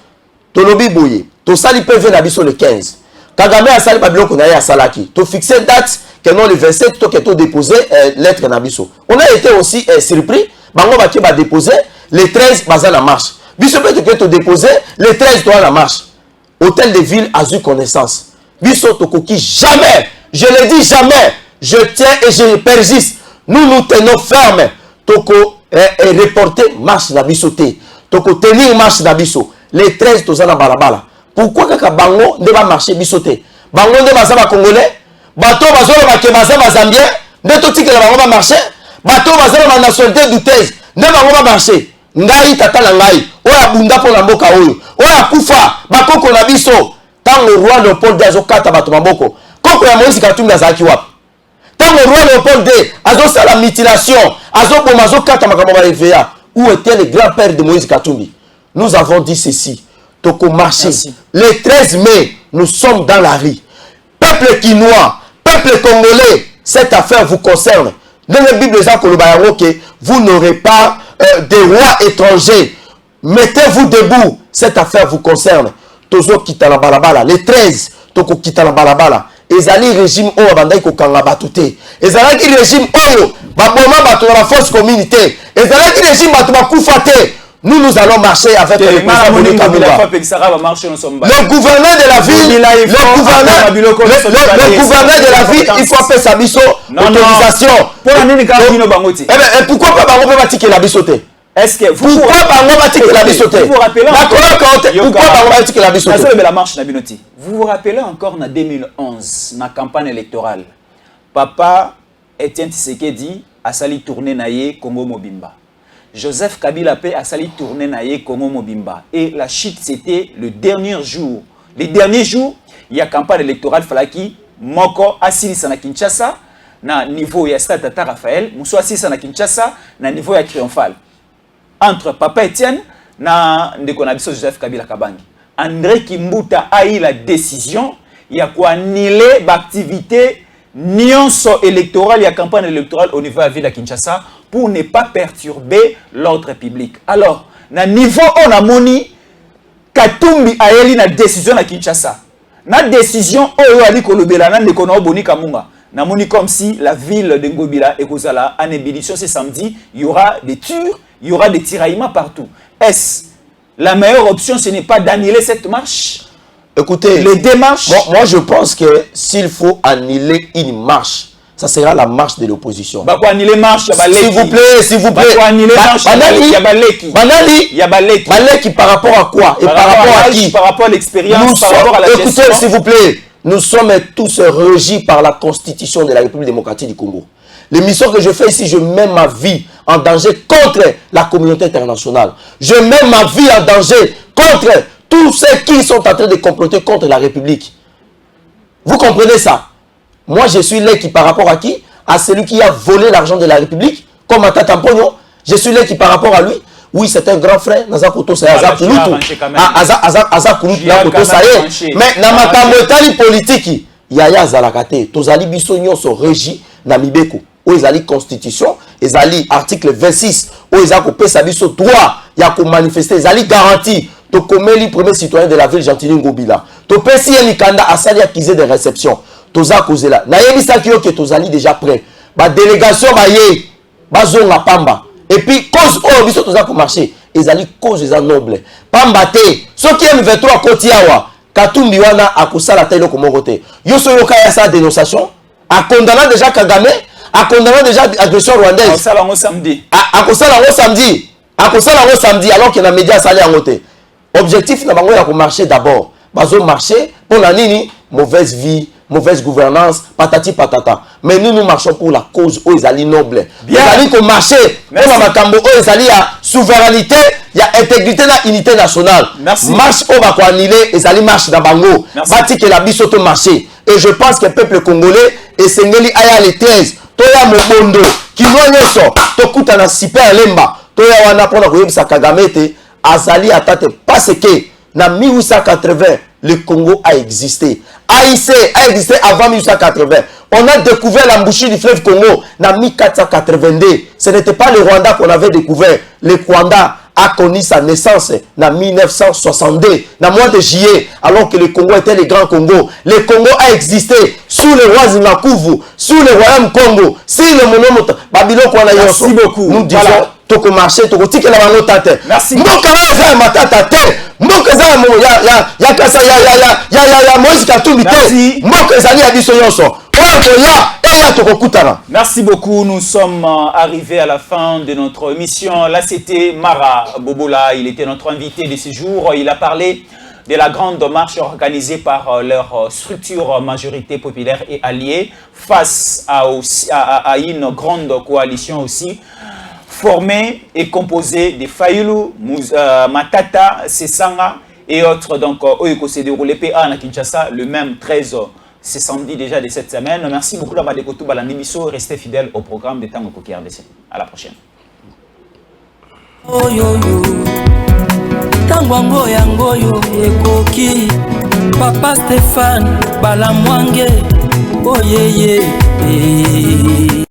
Tolobi boye. To sali PV na biso le 15. Kagame a sali babiloko na ya salaki. To fixer date que non le 27 to que to déposer lettre na biso. On a été aussi surpris. Bango ba ke ba déposer le 13 baza na marche. Biso peut que to déposer le 13 to na marche. Hôtel de ville a eu connaissance. Biso to koki jamais. Je le dis jamais. Je tiens et je persiste. Nous tenons ferme. Toko reporter marche na biso te. Toko tenir marche na biso. Les 13 to na balabala. Pourquoi kaka bango ne va marcher bisoté? Bango ne va pas congolais? Bateau va sur le bateau va zambien? Ne to tika la va marcher? Bateau va sur la nationalité douteuse? Ne va marcher? Ngai tata la ngai. Oya bunda pour la mboka oyo. Oya kufa. Bakoko na biso. Tant le roi Léopold II azo kata bato maboko. Koko ya Moïse Katumbi azaki wapi? Tant le roi Léopold II azo sa la mutilation. Azo boma azo kata makambo ba EVA. Où était le grand-père de Moïse Katumbi? Nous avons dit ceci. Toko marché. Le 13 mai, nous sommes dans la rue. Peuple quinois, peuple congolais, cette affaire vous concerne. Dans la Bible, vous n'aurez pas des rois étrangers. Mettez-vous debout. Cette affaire vous concerne. Tozo kita la balabala. Le 13, toko kita la balabala. Ezali régime oyo bandai ko kanga batute. Ezali régime oyo baboma bato na force communauté. Ezali régime bato bakufate. Nous allons marcher avec le président Boni Kabila. Le gouverneur de la ville, le gouverneur de la ville, il faut appeler sa biso autorisation. Et pourquoi pas Bango va tirer la bisoté? Est-ce que vous pourquoi Bango va tirer la bisoté? Vous vous rappelez pourquoi Bango va tirer la bisoté? Vous vous rappelez encore en 2011, dans la campagne électorale, Papa Etienne Tshisekedi a sali tourner naïe Congo Mobimba. Joseph Kabila a sali tourner naïe Congo Mobimba. Et la chute, c'était le dernier jour. Les derniers jours, il y a campagne électorale Falaki, Moko Asili na Kinshasa, na niveau ya Stade Tata Raphaël, Mousso Asili na Kinshasa, na niveau ya Triomphal. Entre Papa Etienne na Ndekonabiso Joseph Kabila Kabangi. André Kimbuta a eu la décision, il y a quoi annuler l'activité nyonso électorale, il y a campagne électorale au niveau de la ville de Kinshasa pour ne pas perturber l'ordre public. Alors, na niveau on a moni Katumbi a eu la décision à Kinshasa. na décision oyo ali kolobela na ndeko na Boni Kamunga. Namoni comme si la ville de Ngobila et Kozala en ébullition ce samedi, il y aura des tirs, il y aura des tiraillements partout. Est-ce la meilleure option, ce n'est pas d'annuler cette marche? Écoutez, les démarches. Moi, je pense que s'il faut annuler une marche, ça sera la marche de l'opposition. Bah, annuler marche, s'il vous plaît, s'il vous plaît. Bah, annuler marche, Baleki par rapport à quoi? Et par rapport à qui? Par rapport à l'expérience, par rapport à la gestion. Écoutez, s'il vous plaît, nous sommes tous régis par la Constitution de la République démocratique du Congo. L'émission que je fais ici, je mets ma vie en danger contre la communauté internationale. Je mets ma vie en danger contre tous ceux qui sont en train de comploter contre la République. Vous comprenez ça? Moi, je suis là qui par rapport à qui? À celui qui a volé l'argent de la République, comme Matata Mponyo. Je suis là qui par rapport à lui. Oui, c'est un grand frère. Mais dans ma camotali politique, Yaya Zalakate, Tozali Bissonio sont régis na Mibeko. Où ils allaient constitution, ils allaient article 26, où ils allaient copier droit, il y a manifester, ils allaient garantir. To komeli premier citoyen de la ville Gentilin Ngobila. To pesi Elikanda asali accusé de réception. Toza kozela. Na yebisa kiyo ke tozali déjà prêt. Ba délégation ba ye, ba zonga pamba. Et puis cause oh biso toza ko marcher. Ezali cause eza noble. Pamba te. Soki M23 koti awa, Katumbi wana akosala telo ko mokote. Yo so yoka ya sa dénonciation, a condamné déjà Kagame, a condamné déjà agression rwandaise. Akosala ngo samedi. Akosala ngo samedi. Akosala ngo samedi alors que na média sali angote. Objectif na bango ya ko marcher d'abord. Bazo marcher pour la nini mauvaise vie, mauvaise gouvernance, patati patata. Mais nous marchons pour la cause où ils allaient noble. Ils allaient ko marcher pour la makambo où ils allaient ya souveraineté, ya intégrité na unité nationale. Merci. Marche au bako annulé, ils allaient marcher dans bango. Bati que la bisoto marcher. Et je pense que le peuple congolais et sengeli aya les 13, toya mobondo, qui nyoso, tokuta na super lemba, toya wana pona ko yebisa Kagame te. Azali atate parce que na 1880 le Congo a existé. AIC a existé avant 1880. On a découvert l'embouchure du fleuve Congo na 1482. Ce n'était pas le Rwanda qu'on avait découvert. Le Rwanda a connu sa naissance en 1962, dans le mois de juillet, alors que le Congo était le grand Congo. Le Congo a existé sous le roi Zimakuvu, sous le royaume Congo, sous le monomoto Babylone. Merci beaucoup. Nous disons toko marché toko tikela bango tate. Merci. Mboka za matata te. Mboka za mo ya kasa ya Moïse Katumbi te. Mboka za ya biso nyonso. Merci beaucoup. Nous sommes arrivés à la fin de notre émission. Là, c'était Mara Bobola. Il était notre invité de ce jour. Il a parlé de la grande marche organisée par leur structure majorité populaire et alliée face à une grande coalition aussi formée et composée de Fayulu, Matata, Sesanga et autres. Donc, Oyeko s'est déroulé PA à Kinshasa le même 13 c'est samedi déjà de cette semaine. Merci beaucoup d'avoir écouté Balanibiso. Restez fidèles au programme de Tango Koki RDC. À la prochaine. Tango yangoyo ekoki Papa Stéphane Balamwange. Oh yeah yeah.